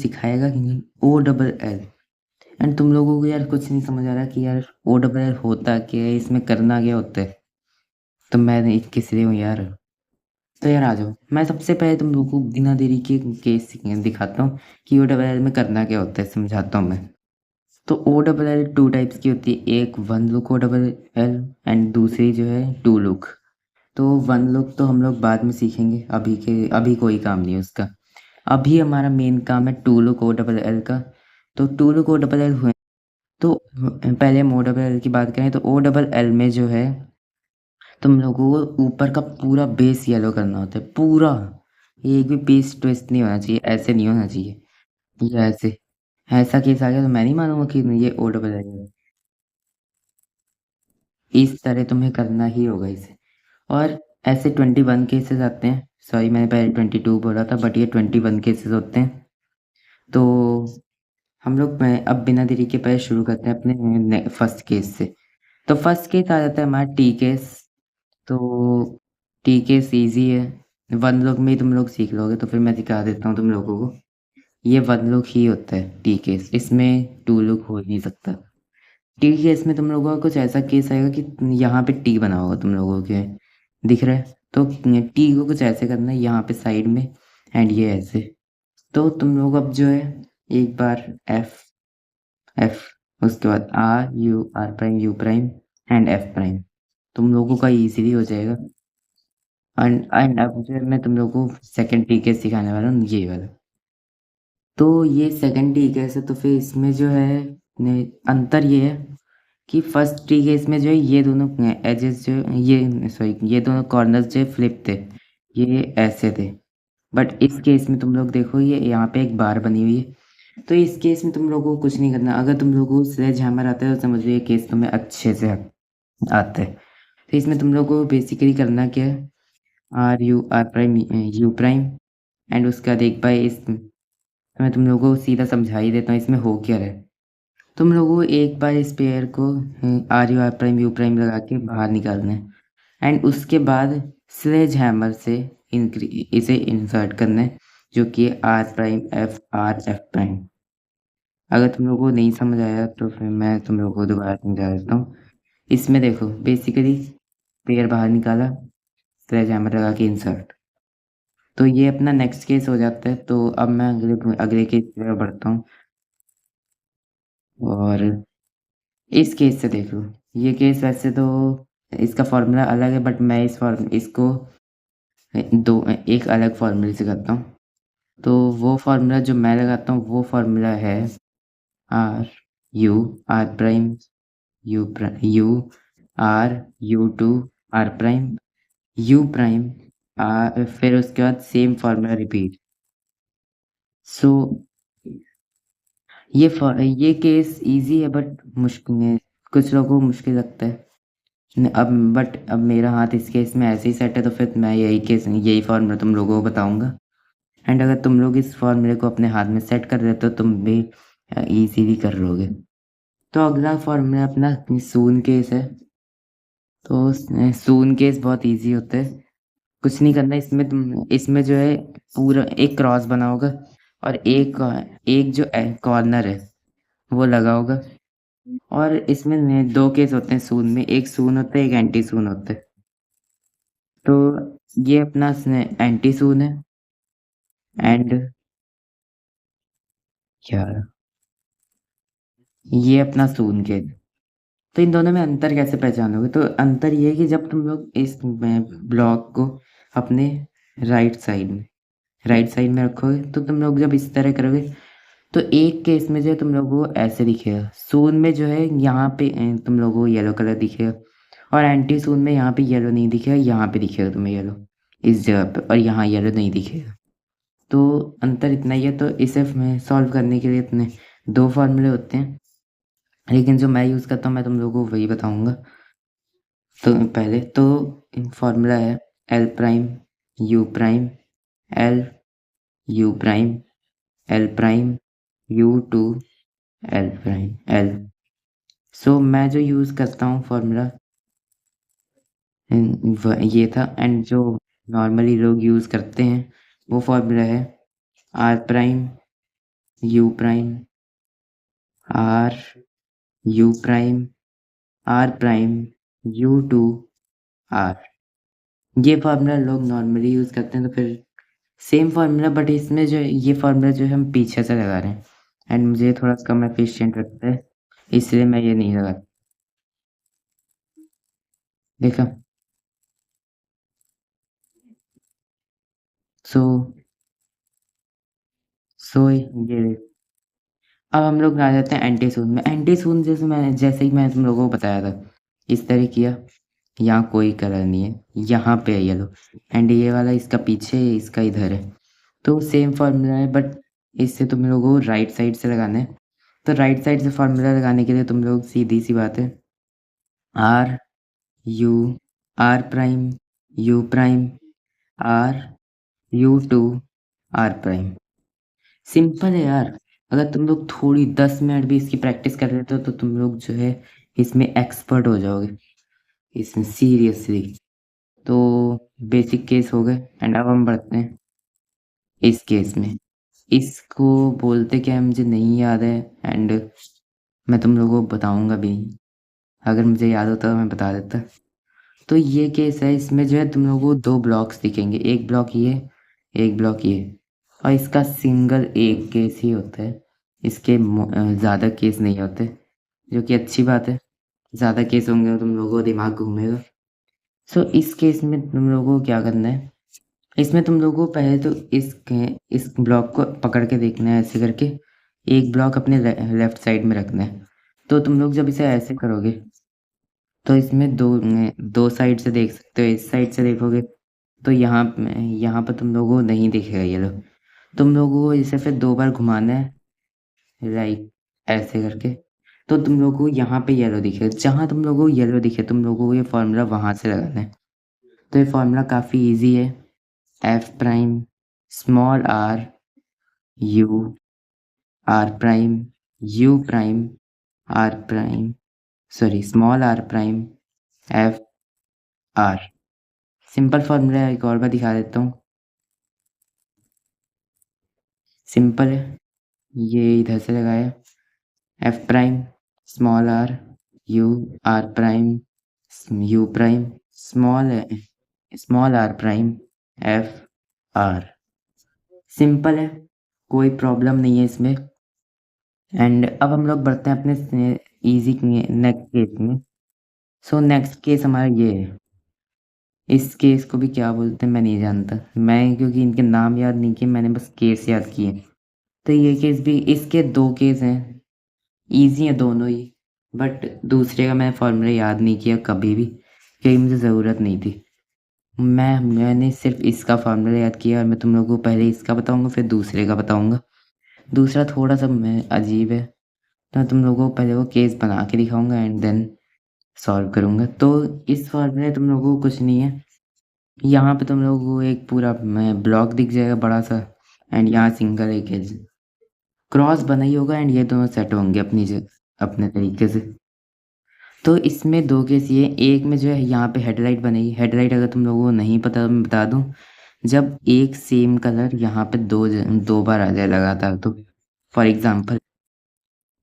सिखाएगा कि नहीं ओ डबल एल। एंड तुम लोगों को यार कुछ नहीं समझ आ रहा कि यार ओ डबल एल होता क्या है, इसमें करना क्या होता है। तो मैं किस लिए हूँ यार। तो यार आ जाओ, मैं सबसे पहले तुम लोगों को बिना देरी के केस दिखाता हूँ कि ओ डबल एल में करना क्या होता है, समझाता हूँ मैं। तो O double L two types की होती है, एक one look O double L and दूसरी जो है टू लुक। तो वन लुक तो हम लोग बाद में सीखेंगे, अभी कोई काम नहीं है उसका। अभी हमारा मेन काम है two look O double L का। तो two look O double L हुए तो पहले हम ओ डबल एल की बात करें तो ओ डबल एल में जो है तुम लोगों को ऊपर का पूरा बेस येलो करना होता है, पूरा। एक भी पीस ट्विस्ट नहीं होना चाहिए, ऐसे नहीं होना चाहिए। ये ऐसे ऐसा केस आ गया तो मैं नहीं मानूंगा कि ये ओ डबल एल है। इस तरह तुम्हें करना ही होगा इसे। और ऐसे 21 केसेस आते हैं, सॉरी मैंने पहले 22 बोला था बट ये 21 केसेस होते हैं। तो हम लोग अब बिना देरी के पहले शुरू करते हैं अपने फर्स्ट केस से। तो फर्स्ट केस आ जाता है हमारा टी केस। तो टी केस ईजी है, वन लुक में ही तुम लोग सीख लोगे, तो फिर मैं दिखा देता हूँ तुम लोगों को। ये वन लुक ही होता है टी केस, इसमें टू लुक हो ही नहीं सकता। टी केस में तुम लोगों का कुछ ऐसा केस आएगा कि यहाँ पे टी बना होगा तुम लोगों के, दिख रहा है। तो टी को कुछ ऐसे करना है यहाँ पे साइड में, एंड ये ऐसे। तो तुम लोग अब जो है एक बार एफ एफ, उसके बाद R U R prime U prime and F prime, तुम लोगों का इजीली हो जाएगा। एंड अब जो है मैं तुम लोगों को सेकंड टी केस सिखाने वाला हूँ, ये वाला। तो ये सेकंड टी केस है, तो फिर इसमें जो है अंतर ये है कि फर्स्ट टी केस में जो है ये दोनों एजेस जो ये सॉरी ये दोनों कॉर्नर्स जो फ्लिप थे, ये ऐसे थे। बट इस केस में तुम लोग देखो ये यहाँ पे एक बार बनी हुई है। तो इस केस में तुम लोगों को कुछ नहीं करना, अगर तुम लोगों को स्लेज हैमर आता है तो समझ लो ये केस तुम्हें अच्छे से आता है। तो इसमें तुम लोगों को बेसिकली करना क्या है, R U R prime U prime, and उसका देख पाए इस मैं तुम लोगों को सीधा समझा ही देता हूँ इसमें हो क्या रहा है। तुम लोगों को एक बार इस पेयर को R U R prime U prime लगा के बाहर निकालना है, एंड उसके बाद स्लेज हैमर से इसे इंसर्ट करना है, जो कि आर प्राइम एफ प्राइम। अगर तुम लोगों को नहीं समझ आया तो फिर मैं तुम लोगों को दोबारा समझा देता हूँ। इसमें देखो बेसिकली पेयर बाहर निकाला, स्लेज हैमर लगा के इंसर्ट। तो ये अपना नेक्स्ट केस हो जाता है। तो अब मैं अगले अगले केस की तरफ बढ़ता हूँ, और इस केस से देख लो। ये केस वैसे तो इसका फॉर्मूला अलग है, बट मैं इसको दो एक अलग फॉर्मूले से करता हूँ। तो वो फॉर्मूला जो मैं लगाता हूँ वो फॉर्मूला है R U R prime U R U two R prime U prime R, फिर उसके बाद सेम फॉर्मूला रिपीट। सो ये केस इजी है बट मुश्किल है, कुछ लोगों को मुश्किल लगता है। अब बट अब मेरा हाथ इस केस में ऐसे ही सेट है, तो फिर मैं यही फॉर्मूला तुम लोगों को बताऊंगा। एंड अगर तुम लोग इस फॉर्मूले को अपने हाथ में सेट कर देते हो तो तुम भी इजीली कर लोगे। तो अगला फॉर्मूला अपना सून केस है। तो सून केस बहुत इजी होता है, कुछ नहीं करना इसमें। तुम इसमें जो है पूरा एक क्रॉस बना होगा, और एक एक जो कॉर्नर है वो लगा होगा। और इसमें दो केस होते हैं सून में, एक सून होता है एक एंटी सून होता है। तो ये अपना एंटी सून है, एंड क्या ये अपना सून के। तो इन दोनों में अंतर कैसे पहचानोगे, तो अंतर ये है कि जब तुम लोग इस ब्लॉक को अपने राइट साइड में रखोगे, तो तुम लोग जब इस तरह करोगे तो एक केस में जो है तुम लोगों को ऐसे दिखेगा, सून में जो है यहाँ पे तुम लोगों को येलो कलर दिखेगा, और एंटी सून में यहाँ पे येलो नहीं दिखेगा, यहाँ पे दिखेगा तुम्हें येलो इस जगह पे, और यहाँ येलो नहीं दिखेगा। तो अंतर इतना ही है। तो इसे सॉल्व करने के लिए इतने दो फॉर्मूले होते हैं, लेकिन जो मैं यूज़ करता हूँ मैं तुम लोगों को वही बताऊंगा। तो पहले तो फॉर्मूला है L prime U prime L U prime L prime U two L prime L. So मैं जो यूज़ करता हूँ फॉर्मूला ये था, एंड जो नॉर्मली लोग यूज़ करते हैं वो फॉर्मूला है R prime U prime R U prime R prime U two R. ये फार्मूला लोग नॉर्मली यूज़ करते हैं, तो फिर सेम फार्मूला, बट इसमें जो ये फार्मूला जो है हम पीछे से लगा रहे हैं एंड मुझे थोड़ा कम एफिशिएंट लगता है, इसलिए मैं ये नहीं लगा। देखा। सो सो ये अब हम लोग आ जाते हैं एंटी सून में। एंटी सून जैसे ही मैं तुम लोगों को बताया था, इस तरह किया। यहाँ कोई कलर नहीं है, यहाँ पे है येलो एंड ये वाला इसका पीछे है, इसका इधर है। तो सेम फार्मूला है, बट इससे तुम लोगों को राइट साइड से लगाना है। तो राइट साइड से फार्मूला लगाने के लिए तुम लोग सीधी सी बात है, R U R prime U prime R U two R prime. Simple है यार। अगर तुम लोग थोड़ी 10 मिनट भी इसकी प्रैक्टिस कर लेते हो तो तुम लोग जो है इसमें एक्सपर्ट हो जाओगे, इसमें सीरियसली। तो बेसिक केस हो गए एंड अब हम बढ़ते हैं इस केस में। इसको बोलते क्या है मुझे नहीं याद है एंड मैं तुम लोगों को बताऊंगा भी नहीं। अगर मुझे याद होता तो मैं बता देता। तो ये केस है, इसमें जो है तुम लोगों को 2 ब्लॉक्स दिखेंगे, एक ब्लॉक ये, एक ब्लॉक ये। और इसका सिंगल एक केस ही होता है, इसके ज़्यादा केस नहीं होते, जो कि अच्छी बात है। ज़्यादा केस होंगे तो तुम लोगों को दिमाग घूमेगा। सो इस केस में तुम लोगों को क्या करना है, इसमें तुम लोगों को पहले तो इस ब्लॉक को पकड़ के देखना है ऐसे करके, एक ब्लॉक अपने लेफ्ट साइड में रखना है। तो तुम लोग जब इसे ऐसे करोगे तो इसमें दो साइड से देख सकते हो। इस साइड से देखोगे तो यहाँ पर तुम लोगों को नहीं दिखेगा ये लो। तुम लोगों को इसे फिर 2 बार घुमाना है, राइट, ऐसे करके। तो तुम लोगों को यहाँ पे येलो दिखेगा, जहाँ तुम लोगों को येलो दिखे तुम लोगों को ये फार्मूला वहाँ से लगाना है। तो ये फार्मूला काफ़ी इजी है, F prime small R U R prime U prime R prime, sorry small R prime F R. Simple formula एक और बार दिखा देता हूँ, सिंपल है। ये इधर से लगाया, F prime small R U R prime U prime small R prime F R. Simple है, कोई प्रॉब्लम नहीं है इसमें। एंड अब हम लोग बढ़ते हैं अपने इजी नेक्स्ट केस में। सो नेक्स्ट केस हमारा ये है। इस केस को भी क्या बोलते हैं मैं नहीं जानता, मैं क्योंकि इनके नाम याद नहीं किए, मैंने बस केस याद किए। तो ये केस भी, इसके 2 केस हैं, ईज़ी हैं दोनों ही, बट दूसरे का मैंने फार्मूला याद नहीं किया कभी भी, क्योंकि मुझे ज़रूरत नहीं थी। मैंने सिर्फ इसका फार्मूला याद किया और मैं तुम लोगों को पहले इसका बताऊंगा फिर दूसरे का बताऊंगा। दूसरा थोड़ा सा अजीब है, तो मैं तुम लोगों को पहले वो केस बना के दिखाऊंगा एंड देन सॉल्व करूंगा। तो इस फार्मूले तुम लोगों को कुछ नहीं है, यहाँ पे तुम लोगों को एक पूरा ब्लॉक दिख जाएगा बड़ा सा एंड यहाँ सिंगल एक एज क्रॉस बना ही होगा एंड ये दोनों सेट होंगे अपने तरीके से। तो इसमें 2 केस ये, एक में जो है यहाँ पे हेडलाइट बनेगी। हेडलाइट अगर तुम लोगों को नहीं पता तो मैं बता दूँ, जब एक सेम कलर यहाँ पे 2 बार आ जाए लगातार, तो फॉर एग्जाम्पल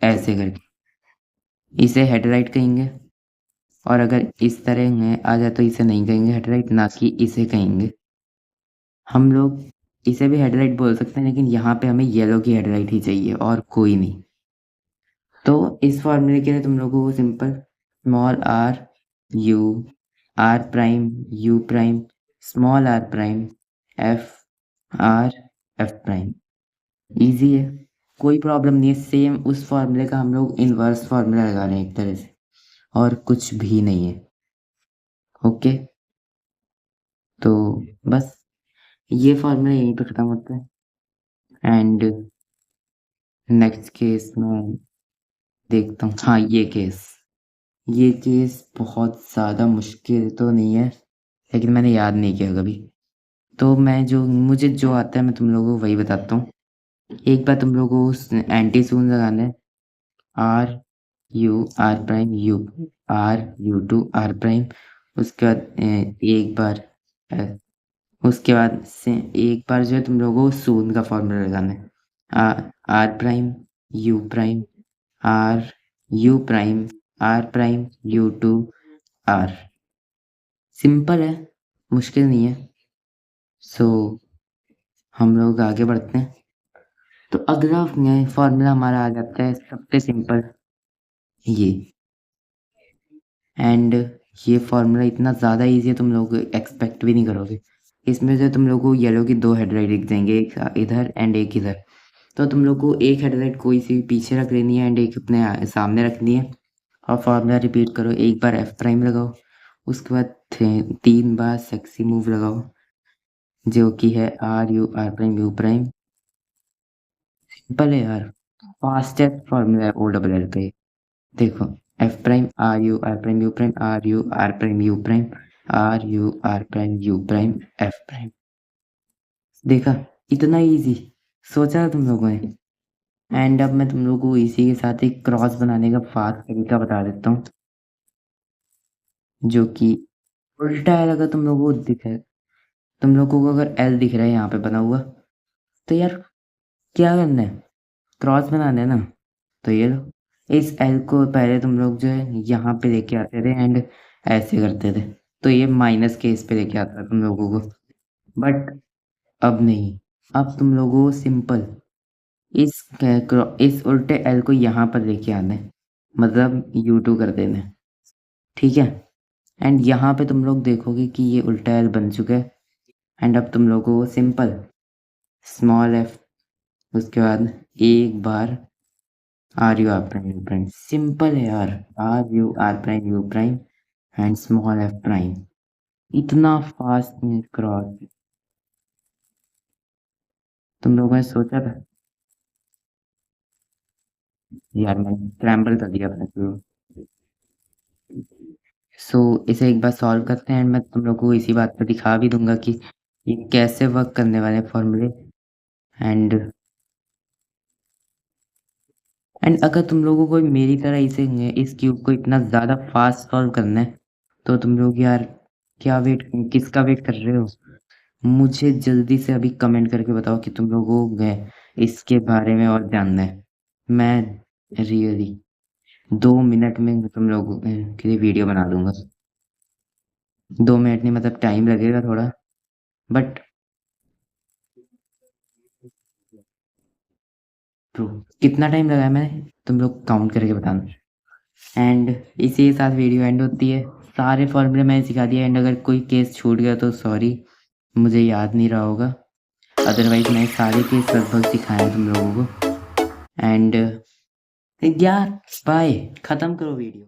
ऐसे करके इसे हेडलाइट कहेंगे। और अगर इस तरह में आ जाए तो इसे नहीं कहेंगे हेडलाइट, ना कि इसे कहेंगे। हम लोग इसे भी हेडलाइट बोल सकते हैं, लेकिन यहाँ पे हमें येलो की हेडलाइट ही चाहिए और कोई नहीं। तो इस फॉर्मूले के लिए तुम लोगों को simple small R U R prime U prime small R prime R F prime, easy है, कोई प्रॉब्लम नहीं है। सेम उस फॉर्मूले का हम लोग इन्वर्स फॉर्मूला लगा रहे हैं एक तरह से, और कुछ भी नहीं है। ओके, तो बस ये फॉर्मूला यहीं पे खत्म होता है एंड नेक्स्ट केस में देखता हूँ। हाँ, ये केस बहुत ज़्यादा मुश्किल तो नहीं है, लेकिन मैंने याद नहीं किया कभी। तो मुझे जो आता है मैं तुम लोगों को वही बताता हूँ। एक बार तुम लोगों को एंटी सून लगाना है, R U R prime U two R prime. उसके बाद एक बार उसके बाद से एक बार जो है तुम लोगों को सून का फॉर्मूला लगाना है, R prime U prime R U prime R prime U two R. Simple है, मुश्किल नहीं है। सो हम लोग आगे बढ़ते हैं। तो अगला फॉर्मूला हमारा आ जाता है सबसे सिंपल, ये। एंड ये फॉर्मूला इतना ज़्यादा इजी है, तुम लोग एक्सपेक्ट भी नहीं करोगे। इसमें से तुम लोग को येलो की 2 हेडलाइट दिख जाएंगे, एक इधर एंड एक इधर। तो तुम लोग को एक हेडलाइट कोई सी पीछे रख लेनी है एंड एक अपने सामने रखनी है। और फॉर्मूला रिपीट करो, एक बार एफ प्राइम लगाओ, उसके बाद 3 बार सेक्सी मूव लगाओ, जो कि है R U R prime U prime. Simple है यार, फास्टेस्ट फॉर्मूला है ओ डबल एल पे। देखो, F prime R U R prime U prime R U R prime U prime R U R prime U prime F prime. देखा, इतना easy सोचा तुम लोगों ने। एंड अब मैं तुम लोगों को इसी के साथ एक क्रॉस बनाने का फास्ट तरीका बता देता हूँ, जो कि उल्टा है। अगर तुम लोगों को दिखे, तुम लोगों को अगर एल दिख रहा है यहाँ पे बना हुआ, तो यार क्या करना है, क्रॉस बनाना है ना। तो ये लो, इस एल को पहले तुम लोग जो है यहाँ पे लेके आते थे एंड ऐसे करते थे, तो ये माइनस के इस पे लेके आता है तुम लोगों को। बट अब नहीं, अब तुम लोगों को सिंपल इस उल्टे एल को यहाँ पर लेके आना है, मतलब U2 कर देना है, ठीक है। एंड यहाँ पे तुम लोग देखोगे कि ये उल्टा एल बन चुका है। एंड अब तुम लोगों को सिंपल स्मॉल एफ, उसके बाद एक बार R U R prime U prime. Simple है यार, R U R prime U prime and small F prime. इतना फास्ट में क्रॉस तुम लोगों ने सोचा था? यार मैंने स्क्रैम्बल कर दिया अपने को। सो इसे एक बार सॉल्व करते हैं एंड मैं तुम लोगों को इसी बात पर दिखा भी दूंगा कि ये कैसे वर्क करने वाले फॉर्मूले। एंड अगर तुम लोगों को मेरी तरह इसे इस क्यूब को इतना ज़्यादा फास्ट सॉल्व करना है, तो तुम लोग यार क्या किसका वेट कर रहे हो? मुझे जल्दी से अभी कमेंट करके बताओ कि तुम लोगों को इसके बारे में और जानना है। मैं रियली 2 मिनट में तुम लोगों के लिए वीडियो बना दूंगा। 2 मिनट नहीं, मतलब टाइम लगेगा थोड़ा, बट ट्रू। कितना टाइम लगाया मैंने, तुम लोग काउंट करके बताना। एंड इसी के साथ वीडियो एंड होती है। सारे फॉर्मूले मैंने सिखा दिया एंड अगर कोई केस छूट गया तो सॉरी, मुझे याद नहीं रहा होगा। अदरवाइज मैंने सारे केस लगभग सिखाए हैं तुम लोगों को। एंड यार बाय, ख़त्म करो वीडियो।